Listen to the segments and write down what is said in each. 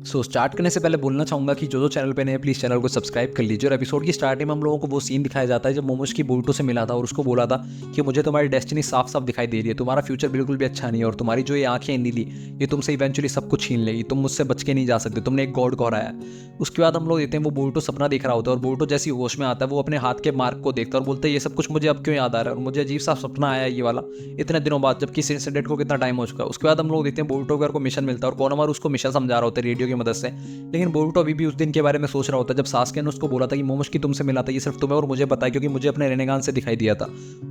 Start करने से पहले बोलना चाहूँगा कि जो चैनल पे नए हैं प्लीज़ चैनल को सब्सक्राइब कर लीजिए। और एपिसोड की स्टार्टिंग में हम लोगों को वो सीन दिखाया जाता है जब मोमोज की बोरुतो से मिला था और उसको बोला था कि मुझे तुम्हारी डेस्टिनी साफ साफ दिखाई दे रही है, तुम्हारा फ्यूचर बिल्कुल भी अच्छा नहीं है और तुम्हारी जो ये आंखें हैं नीली, ये तुमसे इवेंचुअली सब कुछ छीन लेगी, तुम मुझसे बच के नहीं जा सकते, तुमने एक गॉड को हराया है। उसके बाद हम लोग देखते हैं वो बोरुतो सपना देख रहा होता है और बोरुतो जैसी होश में आता है वो अपने हाथ के मार्क को देखता है और बोलता है ये सब कुछ मुझे अब क्यों याद आ रहा है और मुझे अजीब सा सपना आया है ये वाला इतने दिनों बाद, जबकि इस इंसिडेंट को कितना टाइम हो चुका है। उसके बाद हम लोग देखते हैं बोरुतो को मिशन मिलता है और कोनोमारू उसको मिशन समझा रहा होता है रेडियो की मदद से। लेकिन बोरुतो अभी भी उस दिन के बारे में सोच रहा होता है जब सास्के ने उसको बोला था कि मोमोज की तुमसे मिला था, ये सिर्फ तुम्हें और मुझे पता है क्योंकि मुझे अपने रेनेगान से दिखाई दिया था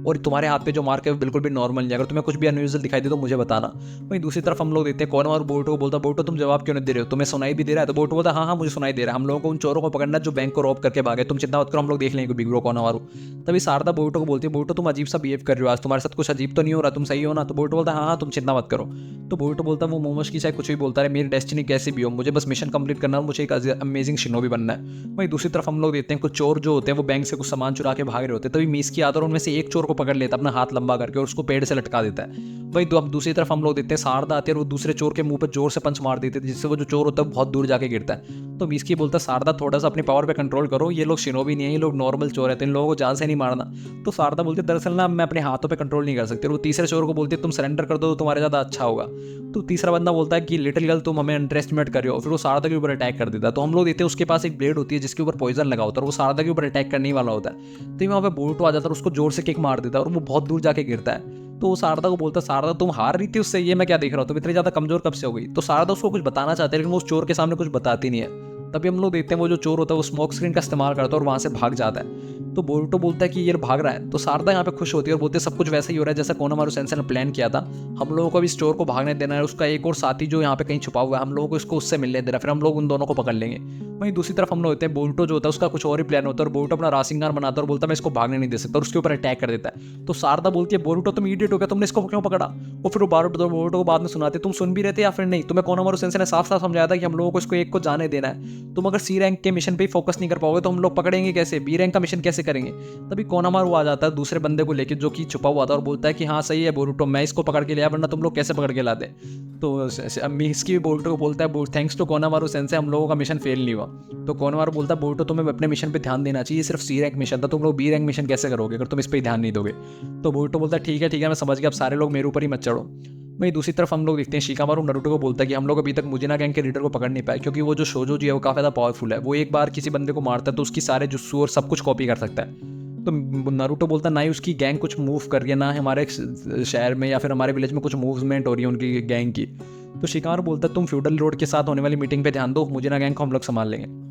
और तुम्हारे हाथ पे जो मार्क है वो बिल्कुल भी नॉर्मल नहीं है, अगर तुम्हें कुछ भी अनयूजुअल दिखाई दे तो मुझे बताना। वहीं दूसरी तरफ हम लोग देखते हैं कोनोमारू बोरुतो को बोलता है बोरुतो तुम जवाब क्यों नहीं दे रहे हो, तुम्हें सुनाई भी दे रहा है? तो बोरुतो बोलता है हाँ हाँ मुझे सुनाई दे रहा है, हम लोगों को उन चोरों को पकड़ना जो बैंक को रॉब करके भागे, तुम चिंता मत करो हम लोग देख लेंगे बिग ब्रो कोनोमारू। तभी शारदा बोरुतो को बोलती है बोरुतो तुम अजीब सा बिहेव कर रहे हो आज, तुम्हारे साथ कुछ अजीब तो नहीं हो रहा, तुम सही हो ना? तो बोरुतो बोलता है हाँ हाँ तुम चिंता मत करो। तो बोरुतो बोलता है वो मोमोज की चाहे कुछ भी बोलता है मेरी डेस्टिनी कैसी भी हो, मुझे बस मिशन कंप्लीट करना और मुझे एक अमेजिंग शिनोबी बनना है। वहीं दूसरी तरफ हम लोग देखते हैं कुछ चोर जो होते हैं वो बैंक से कुछ सामान चुरा के भाग रहे होते हैं, तभी मीस की आता है और उनमें से एक चोर को पकड़ लेता है अपना हाथ लंबा करके और उसको पेड़ से लटका देता है। वहीं अब दूसरी तरफ हम लोग देखते हैं शारदा आती है और वो दूसरे चोर के मुंह पर जोर से पंच मार देते थे जिससे वो जो चोर होता है बहुत दूर जाके गिरता है। तो मीस की बोलता है शारदा थोड़ा सा अपनी पावर पे कंट्रोल करो, ये लोग शिनोबी नहीं है, ये लोग नॉर्मल चोर है, तो इन लोगों को जान से नहीं मारना। तो शारदा बोलती है दरअसल ना मैं अपने हाथों पे कंट्रोल नहीं कर सकती और वो तीसरे चोर को बोलती है तुम सरेंडर कर दो तो तुम्हारे ज़्यादा अच्छा होगा। तो तीसरा बंदा बोलता है कि लिटिल गर्ल तुम हमें अंडर एस्टिमेट कर रहे हो, फिर वो शारदा के ऊपर अटैक कर देता है। तो हम लोग देखते हैं उसके पास एक ब्लेड होती है जिसके ऊपर पॉइजन लगा होता है और वो शारदा के ऊपर अटैक करने वाला होता है। तो वहाँ पे बोरुतो आ जाता है और उसको जोर से किक मार देता है और वो बहुत दूर जाके गिरता है। तो वो शारदा को बोलता है शारदा तुम हार रही थी उससे, ये मैं क्या देख रहा हूँ, तुम इतनी ज्यादा कमजोर कब से हो गई? तो शारदा उसको कुछ बताना चाहते हैं लेकिन वो उस चोर के सामने कुछ बताती नहीं है। तभी हम लोग देखते हैं वो जो चोर होता है वो स्मोक स्क्रीन का इस्तेमाल करता है और वहां से भाग जाता है। तो बोरुतो बोलता है कि ये भाग रहा है, तो शारदा यहाँ पे खुश होती है और बोलते हैं सब कुछ वैसा ही हो रहा है जैसा कोनोमारू सेंसेई ने प्लान किया था, हम लोगों को भी इस चोर को भागने देना है, उसका एक और साथी जो यहाँ पे कहीं छुपा हुआ है हम लोगों को इसको उससे मिलने देना, फिर हम लोग उन दोनों को पकड़ लेंगे। वहीं दूसरी तरफ हम लोग होते हैं बोरुतो जो होता है उसका कुछ और ही प्लान होता है और बोरुतो अपना रासिंगार बनाता है और बोलता है मैं इसको भागने नहीं दे सकता और उसके ऊपर अटैक कर देता है। तो शारदा बोलती है बोरुतो तुम इडियट हो गया, तुमने इसको क्यों पकड़ा? और फिर वो बोरुतो को बाद में सुनाते तुम सुन भी रहे थे या फिर नहीं, तुम्हें कोनोमारू सेंसेई ने साफ साफ समझाया था कि हम लोगों को इसको एक को जाने देना है, तुम अगर सी रैंक के मिशन पे ही फोकस नहीं कर पाओगे तो हम लोग पकड़ेंगे कैसे, बी रैंक का मिशन कैसे करेंगे? तभी कोनोमारू आ जाता है दूसरे बंदे को लेके जो कि छुपा हुआ था और बोलता है कि हाँ सही है बोरुतो मैं इसको पकड़ के लिया वरना तुम लोग कैसे पकड़ के लाते? तो मिस्की बोरुतो को बोलता है थैंक्स टू कोनोमारू सेंसेई हम लोगों का मिशन फेल नहीं हुआ। तो कोनोमारू बोलता है बोरुतो तुम्हें अपने मिशन पे ध्यान देना चाहिए, सिर्फ सी रैंक मिशन था, तुम लोग बी रैंक मिशन कैसे करोगे अगर तुम इस पर ध्यान नहीं दोगे? तो बोरुतो बोलता है ठीक है मैं समझ गया, अब सारे लोग मेरे ऊपर ही मत चढ़ो। वहीं दूसरी तरफ हम लोग देखते हैं शिकामारू नारुतो को बोलता है कि हम लोग अभी तक मुजिना गैंग के लीडर को पकड़ नहीं पाए क्योंकि वो जो शोजो जी है वो काफ़ी ज़्यादा पावरफुल है, वो एक बार किसी बंदे को मारता है तो उसकी सारे जुत्सु और सब कुछ कॉपी कर सकता है। तो नारुतो बोलता है ना ही उसकी गैंग कुछ मूव कर रही है ना हमारे शहर में या फिर हमारे विलेज में कुछ मूवमेंट हो रही है उनकी गैंग की। तो शिकामारू बोलता है तुम फ्यूडल रोड के साथ होने वाली मीटिंग पे ध्यान दो, मुजिना गैंग को हम लोग संभाल लेंगे।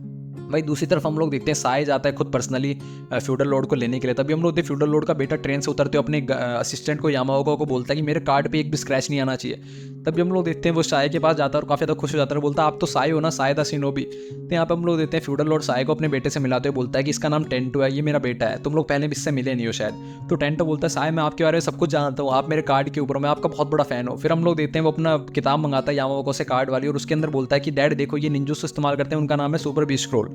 भाई दूसरी तरफ हम लोग देखते हैं साय जाता है खुद पर्सनली फ्यूडल लॉर्ड को लेने के लिए। तभी हम लोग देखते हैं फ्यूडल लॉर्ड का बेटा ट्रेन से उतरते हुए अपने असिस्टेंट को यामाओका को बोलता है कि मेरे कार्ड पे एक भी स्क्रैच नहीं आना चाहिए। तभी हम लोग देखते हैं वो साय के पास जाता है और काफ़ी ज़्यादा खुश हो जाता है, बोलता है आप तो साय हो ना, साय दा शिनोबी। तो यहाँ पे हम लोग देखते हैं फ्यूडल लॉर्ड साय को अपने बेटे से मिलाते हुए बोलता है कि इसका नाम टेंटो है, ये मेरा बेटा है, तुम लोग पहले भी इससे मिले नहीं हो शायद। तो टेंटो बोलता है साय मैं आपके बारे में सब कुछ जानता हूँ, आप मेरे कार्ड के ऊपर, मैं आपका बहुत बड़ा फैन हूँ। फिर हम लोग देखते हैं वो अपना किताब मंगाता है यामाओका से कार्ड वाली और उसके अंदर बोलता है कि डैड देखो ये निंजुत्सु इस्तेमाल करते हैं, उनका नाम है सुपर बीस्ट स्क्रॉल।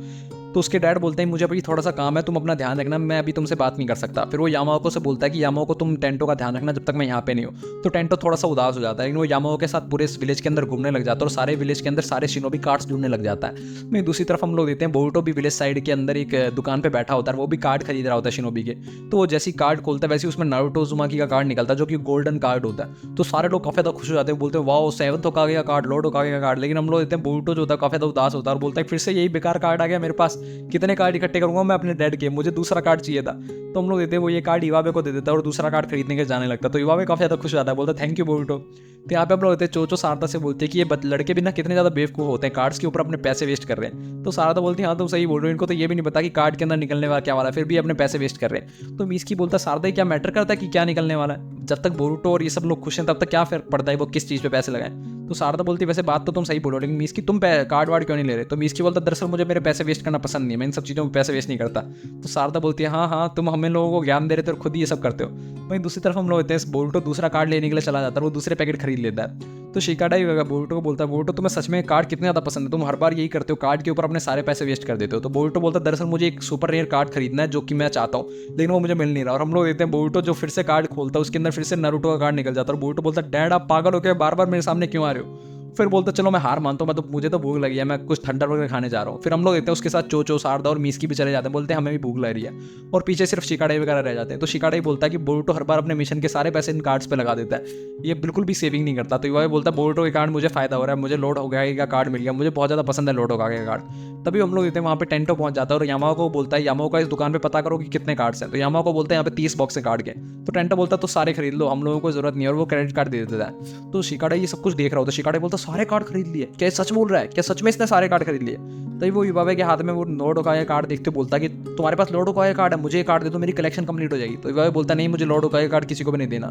तो उसके डैड बोलते हैं मुझे अभी थोड़ा सा काम है, तुम अपना ध्यान रखना, मैं अभी तुमसे बात नहीं कर सकता। फिर वो यामाओको से बोलता है कि यामाओको तुम टेंटो का ध्यान रखना जब तक मैं यहाँ पे नहीं हूँ। तो टेंटो थोड़ा सा उदास हो जाता है लेकिन वो यामाओको के साथ पूरे विलेज के अंदर घूमने लग जाता है और सारे विलेज के अंदर सारे शिनोबी कार्ड्स ढूंढने लग जाता है। वहीं दूसरी तरफ हम लोग देखते हैं बोरुतो भी विलेज साइड के अंदर एक दुकान पे बैठा होता है, वो भी कार्ड खरीद रहा होता है शिनोबी के। तो वो जैसी कार्ड खोलता है वैसे उसमें नारुतो उज़ुमाकी का कार्ड निकलता है जो कि गोल्डन कार्ड होता है। तो सारे लोग काफी ज्यादा खुश हो जाते हैं, बोलते हैं वाओ 7th होकागे का कार्ड, लॉर्ड होकागे का कार्ड। लेकिन हम लोग देखते हैं बोरुतो जो होता है काफी ज्यादा उदास होता है और बोलता है फिर से यही बेकार कार्ड आ गया मेरे पास, कितने कार्ड इकट्ठे करूंगा मैं अपने डैड के, मुझे दूसरा कार्ड चाहिए था। तो हम लोग देते हैं वो ये कार्ड इवाबे को दे देता है और दूसरा कार्ड खरीदने के जाने लगता है। तो इवाबे काफी ज्यादा खुश हो जाता है, बोलता है थैंक यू बोरुतो। तो यहाँ पे हम लोग होते हैं चोचो शारदा से बोलते हैं कि ये लड़के भी ना कितने ज्यादा बेवकूफ होते हैं, कार्ड्स के ऊपर अपने पैसे वेस्ट कर रहे हैं। तो शारदा बोलती है हाँ तुम सही बोल रहे हो, इनको तो ये भी नहीं पता कि कार्ड के अंदर निकलने वाला क्या वाला है, फिर भी अपने पैसे वेस्ट कर रहे हैं। तो मीस की बोलता है शारदा क्या मैटर करता है कि क्या निकलने वाला है, जब तक बोरुतो और ये सब लोग खुश हैं तब तक क्या फर्क पड़ता है वो किस चीज पे पैसे लगाएं। तो शारदा बोलती है वैसे बात तो तुम सही बोलो लेकिन मीस की तुम कार्ड वार्ड क्यों नहीं ले रहे? तो मीस की बोलता दरअसल मुझे मेरे पैसे वेस्ट करना पसंद नहीं है, मैं इन सब चीज़ों में पैसे वेस्ट नहीं करता। तो शारदा बोलती है हाँ तुम हमें लोगों को ज्ञान दे रहे थे और खुद ही ये सब करते हो। वहीं दूसरी तरफ हम लोग होते हैं बोरुतो दूसरा कार्ड लेने के लिए चला जाता है, वो दूसरे पैकेट खरीद लेता है। तो शिकाडा ही बोरुतो को बोलता है बोरुतो तुम्हें सच में कार्ड कितने ज़्यादा पसंद है, तुम हर बार यही करते हो, कार्ड के ऊपर अपने सारे पैसे वेस्ट कर देते हो। तो बोरुतो बोलता है दरअसल मुझे एक सुपर रेयर कार्ड खरीदना है जो कि मैं चाहता हूँ लेकिन वो मुझे मिल नहीं रहा। और हम लोग देखते हैं बोरुतो जो फिर से कार्ड खोलता है उसके अंदर फिर से नारुतो का कार्ड निकल जाता है और बोरुतो बोलता है डैड आप पागल हो गए, बार बार मेरे सामने क्यों आ रहे हो? फिर बोलता चलो मैं हार मानता हूँ, मैं तो मुझे तो भूख लगी है, मैं कुछ ठंडा वगैरह खाने जा रहा हूँ। फिर हम लोग देखते हैं उसके साथ चोचो सारदा और मीस्की भी चले जाते हैं, बोलते हैं हमें भी भूख लग रही है, और पीछे सिर्फ शिकाडे वगैरह रह जाते हैं। तो शिकाडे बोलता है कि बोरुटो हर बार अपने मिशन के सारे पैसे इन कार्ड्स पे लगा देता है, ये बिल्कुल भी सेविंग नहीं करता। तो युवा बोलता है बोरुटो के कार्ड मुझे फायदा हो रहा है, मुझे लोड हो गया का कार्ड मिल गया, मुझे बहुत ज़्यादा पसंद है लोड होगा का कार्ड। तभी हम लोग देखते हैं वहाँ पे टेंटो पहुंच जाता है और यामाओ को बोलता है यामाओ का इस दुकान पे पता करो कि कितने कार्ड्स हैं। तो यामाओ को बोलते हैं यहाँ पे 30 बॉक्स है कार्ड के। तो टेंटो बोलता है तो सारे खरीद लो, हम लोगों को जरूरत नहीं है, और वो क्रेडिट कार्ड दे देता है। तो शिकाडे ये सब कुछ देख रहा होता है, शिकाडे बोलता सारे कार्ड खरीद लिए, क्या सच बोल रहा है, क्या सच में इसने सारे कार्ड खरीद लिए? तभी वो युवा के हाथ में वो लोड होकाया कार्ड देखते बोलता है कि तुम्हारे पास लोड होकाया कार्ड है, मुझे ये कार्ड दे दो, मेरी कलेक्शन कंप्लीट हो जाएगी। तो युवा बोलता नहीं, मुझे लोड होकाया कार्ड किसी को भी नहीं देना।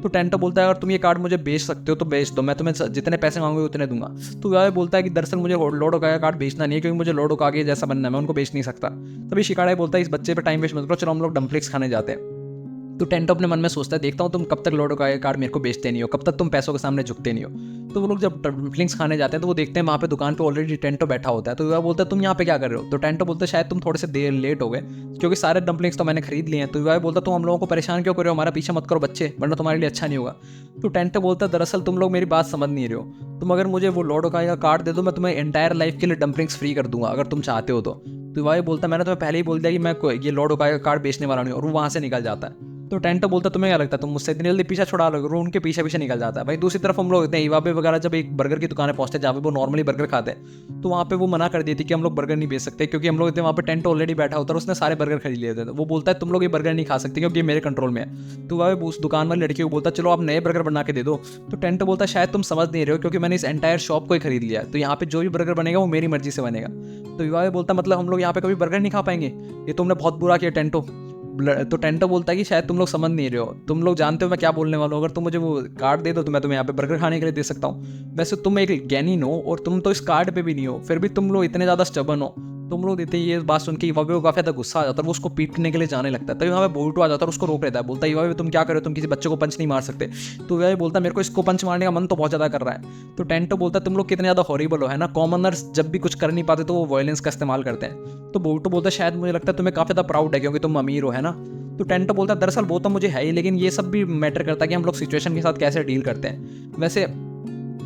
तो टेंटो बोलता है अगर तुम ये कार्ड मुझे बेच सकते हो तो बेच दो, मैं तुम्हें जितने पैसे मांगोगे उतने दूंगा। तो युवा बोलता है कि दरअसल मुझे लोड होकाया कार्ड बेचना नहीं है, क्योंकि मुझे लोड होकागे जैसा बनना है, मैं उनको बेच नहीं सकता। तभी शिकाडे बोलता है इस बच्चे पे टाइम वेस्ट मत करो, चलो हम लोग डम्पलिंग्स खाने जाते हैं। तो टेंटो अपने मन में सोचता है देखता हूँ तुम कब तक लोडो का कार्ड मेरे को बेचते नहीं हो, कब तक तुम पैसों के सामने झुकते नहीं हो। तो वो लोग जब डम्पलिंग्स खाने जाते हैं तो वो देखते हैं वहाँ पे दुकान पे ऑलरेडी टेंटो बैठा होता है। तो युवा बोलता है तुम यहाँ पे क्या कर रहे हो? तो टेंटो बोलता है शायद तुम थोड़े से देर लेट हो गए, क्योंकि सारे डम्पलिंग्स तो मैंने खरीद लिए हैं। तो युवा बोलता तुम हम लोगों को परेशान क्यों कर रहे हो, हमारा पीछा मत करो बच्चे, वरना तुम्हारे लिए अच्छा नहीं होगा। तो टेंटो बोलता है दरअसल तुम लोग मेरी बात समझ नहीं रहे हो, तुम अगर मुझे वो लोडो का कार्ड दे दो मैं तुम्हें एंटायर लाइफ के लिए डम्पलिंग्स फ्री कर दूंगा अगर तुम चाहते हो तो। युवा बोलता मैंने तुम्हें पहले ही बोल दिया कि मैं ये लोडो का कार्ड बेचने वाला नहीं, और वो वहाँ से निकल जाता है। तो टेंटो बोलता तुम्हें क्या लगता है तुम मुझसे इतनी जल्दी पीछा छुड़ा लोगे? वो उनके पीछे पीछे निकल जाता है। भाई दूसरी तरफ हम लोग इतने इवाबे वगैरह जब एक बर्गर की दुकान पहुंचते हैं जहाँ पे वो नॉर्मली बर्गर खाते हैं, तो वहाँ पे वो मना कर देती कि हम लोग बर्गर नहीं बेच सकते, क्योंकि हम लोग इतने वहाँ पे टेंटो ऑलरेडी बैठा होता है, उसने सारे बर्गर खरीद लिए थे। वो बोलता है तुम लोग ये बर्गर नहीं खा सकते क्योंकि ये मेरे कंट्रोल में है। तो वह उस दुकान वाली लड़की को बोलता है चलो आप नए बर्गर बना के दे दो। तो टेंटो बोलता है शायद तुम समझ नहीं रहे हो, क्योंकि मैंने इस एंटायर शॉप को ही खरीद लिया है, तो यहाँ पे जो भी बर्गर बनेगा वो मेरी मर्जी से बनेगा। तो युवा बोलता मतलब हम लोग यहाँ पे कभी बर्गर नहीं खा पाएंगे, ये तुमने बहुत बुरा किया टेंटो। तो टेंटो बोलता है कि शायद तुम लोग समझ नहीं रहे हो, तुम लोग जानते हो मैं क्या बोलने वाला हूँ, अगर तुम मुझे वो कार्ड दे दो तो मैं तुम्हें यहाँ पे बर्गर खाने के लिए दे सकता हूँ। वैसे तुम एक ज्ञानी हो और तुम तो इस कार्ड पे भी नहीं हो, फिर भी तुम लोग इतने ज़्यादा स्टबर्न हो। तुम लोग देते ये बात सुन के युवा को काफी ज्यादा गुस्सा आ जाता है, वो उसको पीटने के लिए जाने लगता है। तभी वहाँ पे बोरुटो आ जाता है और उसको रोक लेता है, बोलता है युवा तुम क्या कर रहे हो, तुम किसी बच्चे को पंच नहीं मार सकते। तो युवा बोलता है मेरे को इसको पंच मारने का मन तो बहुत ज्यादा कर रहा है। तो टेंटो बोलता है तुम लोग कितने ज्यादा हॉरिबल हो, है ना, कॉमनर्स जब भी कुछ कर नहीं पाते तो वो वायलेंस का इस्तेमाल करते हैं। तो बोरुटो बोलता है शायद मुझे लगता है तुम्हें काफी ज्यादा प्राउड है क्योंकि तुम अमीर हो, है ना। तो टेंटो बोलता है दरअसल वो तो मुझे है ही, लेकिन ये सब भी मैटर करता है कि हम लोग सिचुएशन के साथ कैसे डील करते हैं। वैसे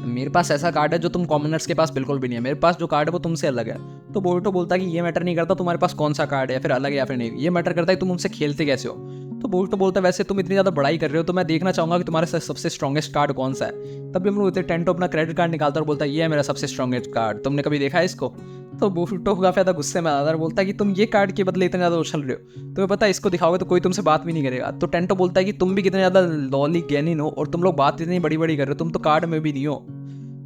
मेरे पास ऐसा कार्ड है जो तुम कॉमनर्स के पास बिल्कुल भी नहीं है, मेरे पास जो कार्ड है वो तुमसे अलग है। तो बोरुटो बोलता है कि ये मैटर नहीं करता तुम्हारे पास कौन सा कार्ड है, या फिर अलग है या फिर नहीं, ये मैटर करता है कि तुम उनसे खेलते कैसे हो। तो बोरुटो बोलता है वैसे तुम इतनी ज़्यादा बड़ाई कर रहे हो तो मैं देखना चाहूँगा कि तुम्हारे सबसे स्ट्रॉन्गेस्ट कार्ड कौन सा है। तभी हम लोग टेंटो अपना क्रेडिट कार्ड निकालता और बोलता है ये है मेरा सबसे स्ट्रॉन्गेस्ट कार्ड, तुमने कभी देखा है इसको? तो बोरुटो काफी ज़्यादा गुस्से में आता है, बोलता है कि तुम ये कार्ड के बदले इतने ज़्यादा उछल रहे हो, तुम्हें पता है इसको दिखाओगे तो कोई तुमसे बात भी नहीं करेगा। तो टेंटो बोलता है कि तुम भी कितने ज़्यादा लॉली ज्ञानी हो और तुम लोग बात इतनी बड़ी बड़ी कर रहे हो, तुम तो कार्ड में भी नहीं हो।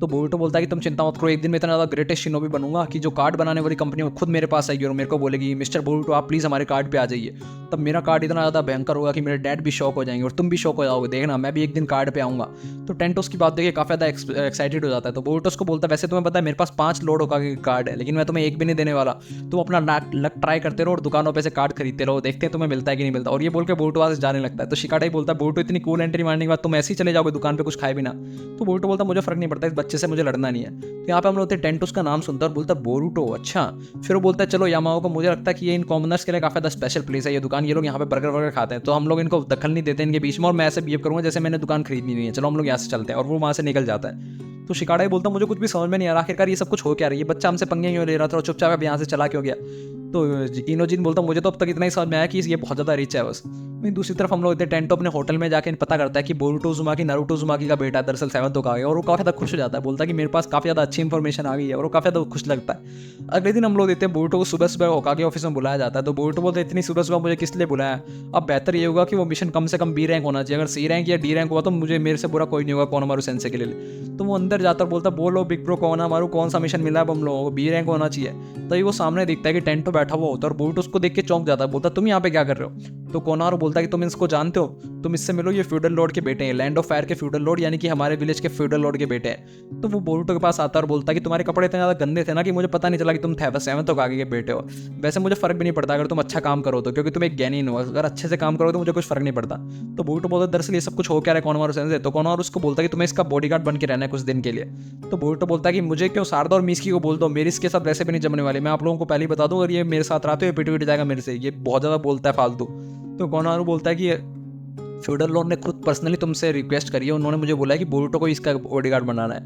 तो बोरुटो बोलता है कि तुम चिंता मत करो, एक दिन मैं इतना ज़्यादा ग्रेटेस्ट शिनोबी बनूंगा कि जो कार्ड बनाने वाली कंपनी खुद मेरे पास आएगी और मेरे को बोलेगी मिस्टर बोरुटो आप प्लीज़ हमारे कार्ड पे आ जाइए। तब मेरा कार्ड इतना ज़्यादा भयंकर होगा कि मेरे डैड भी शॉक हो जाएंगे और तुम भी शॉक हो जाओगे, देखना मैं भी एक दिन कार्ड पे आऊँगा। तो टेंटो उसकी बात देखिए काफ़ी ज़्यादा एक्साइटेड हो जाता है। तो बोरुटो उसको बोलता है वैसे तुम्हें पता है मेरे पास 5 लोड होका के कार्ड है, लेकिन मैं तुम्हें एक भी नहीं देने वाला, तुम अपना लक ट्राई करते रहो और दुकानों पे से कार्ड खरीदते रहो, देखते हैं तुम्हें मिलता है कि नहीं मिलता। और ये बोल के बोरुटो वहाँ से जाने लगता है। तो शिकाडा ही बोलता है बोरुटो इतनी कूल एंट्री मारने के बाद तुम ऐसे ही चले जाओगे दुकान पे कुछ खाए बिना? तो बोरुटो बोलता मुझे फर्क नहीं पड़ता, इस बच्चे से मुझे लड़ना नहीं है। तो यहाँ पे हम लोग टेंटो उसका नाम सुनता है और बोलता है बोरुटो अच्छा। फिर वो बोलता है चलो यामाओ को मुझे लगता है कि ये इन कॉमनर्स के लिए काफ़ी ज़्यादा स्पेशल प्लेस है ये दुकान, ये लोग यहाँ पे बर्गर वर्गर खाते हैं, तो हम लोग इनको दखल नहीं देते इनके बीच में, और मैं ऐसे बिहेव करूँगा जैसे मैंने दुकान खरीदनी नहीं है, चलो हम लोग यहाँ से चलते हैं। और वो वहाँ से निकल जाता है। तो शिकाडा ही बोलता मुझे कुछ भी समझ में नहीं आ रहा, आखिरकार ये सब कुछ हो क्या रही है, बच्चा हमसे पंगे क्यों ले रहा था और चुपचाप अब यहाँ से चला क्यों गया। तो इनोजिन बोलता मुझे तो अब तक इतना ही समझ में आया कि ये बहुत ज़्यादा रिच है बस। दूसरी तरफ हम लोग इतने टेंटो अपने होटल में जाके पता करता है कि बोरुटो उज़ुमाकी नारुतो उज़ुमाकी का बेटा दरअसल 7th होका आ गया, और वो काफ़ी ज़्यादा खुश हो जाता है, बोलता है कि मेरे पास काफ़ी ज़्यादा अच्छी इंफॉर्मेशन आ गई है, और वो काफ़ी ज़्यादा खुश लगता है। अगले दिन हम लोग देखते हैं बोरुटो को सुबह सुबह होकागे ऑफिस में बुलाया जाता है। तो बोरुटो बोलते इतनी सुबह सुबह मुझे किस लिए बुलाया, अब बेहतर ये होगा कि वो मिशन कम से कम बी रैंक होना चाहिए, अगर सी रैंक या डी रैंक हुआ तो मुझे मेरे से बुरा कोई नहीं होगा कोनोमारू सेंसे के लिए। तो वो अंदर जाता और बोलता बोलो बिग ब्रो कोनोमारू कौन सा मिशन मिला है, अब हम लोगों को बी रैंक होना चाहिए। तभी वो सामने दिखता है कि टेंटो बैठा हुआ होता है और बोरुटो उसको देख के चौंक जाता है, बोलता तुम यहाँ पे क्या कर रहे हो। तो कोनोमारू बोलता है कि तुम इसको जानते हो, तुम इससे मिलो, ये फ्यूडल लॉर्ड के बेटे हैं, लैंड ऑफ फायर के फ्यूडल लॉर्ड, यानी कि हमारे विलेज के फ्यूडल लॉर्ड के बेटे हैं। तो वो बोरुटो के पास आता है और बोलता है कि तुम्हारे कपड़े इतने ज़्यादा गंदे थे ना कि मुझे पता नहीं चला कि तुम 7th होकागे के बेटे हो। वैसे मुझे फर्क भी नहीं पड़ता अगर तुम अच्छा काम करो तो, क्योंकि तुम एक ज्ञानी हो, अगर अच्छे से काम करो तो मुझे कुछ फर्क नहीं पड़ता। तो बोरुटो बोलता है दरअसल ये सब कुछ हो क्या रहा है कोनोमारू सेंसे। तो कोनोमारू उसको बोलता है कि तुम्हें इसका बॉडीगार्ड बन के रहना है कुछ दिन के लिए। तो बोरुटो बोलता है कि मुझे क्यों, सारदा और मीस्की को बोल दो, मेरी इसके साथ वैसे भी नहीं जमने वाली, मैं आप लोगों को पहले ही बता दूं, अगर ये मेरे साथ रहते हुए पिट जाएगा मेरे से, ये बहुत ज़्यादा बोलता है फालतू। तो कोनोमारू बोलता है कि फ्यूडल लॉर्ड ने खुद पर्सनली तुमसे रिक्वेस्ट करी है, उन्होंने मुझे बोला है कि बोरुटो को इसका बॉडीगार्ड बनाना है।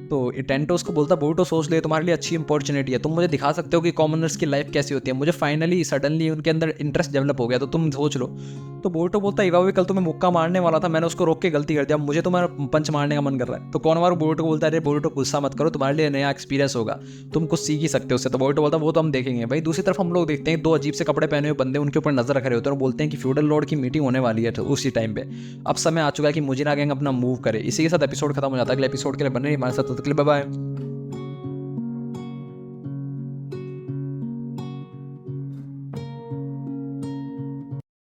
तो टेंटो उसको बोलता बोरुटो सोच ले तुम्हारे लिए अच्छी अपॉर्चुनिटी है, तुम मुझे दिखा सकते हो कि कॉमनर्स की लाइफ कैसी होती है, मुझे फाइनली सडनली उनके अंदर इंटरेस्ट डेवलप हो गया, तो तुम सोच लो। तो बोरुटो बोलता इवावे कल तुम्हें मुक्का मारने वाला था, मैंने उसको रोक के गलती कर दिया, मुझे तुम्हारा पंच मारने का मन कर रहा है। तो कोनोमारू बोरुटो को बोलता है अरे बोरुटो गुस्सा मत करो, तुम्हारे लिए नया एक्सपीरियंस होगा, तुम कुछ सीख ही सकते हो उससे। तो बोरुटो बोलता वो तो हम देखेंगे भाई। दूसरी तरफ हम लोग देखते हैं दो अजीब से कपड़े पहने हुए बंदे उनके ऊपर नजर रख रहे होते हैं और बोलते हैं कि फ्यूडल लॉर्ड की मीटिंग होने वाली है। तो उसी टाइम पे अब समय आ चुका है कि मुजिरा गैंग अपना मूव करे। इसी के साथ एपिसोड खत्म हो जाता है। अगले एपिसोड के लिए बने रहिए हमारे साथ, तब तक के लिए बाय बाय।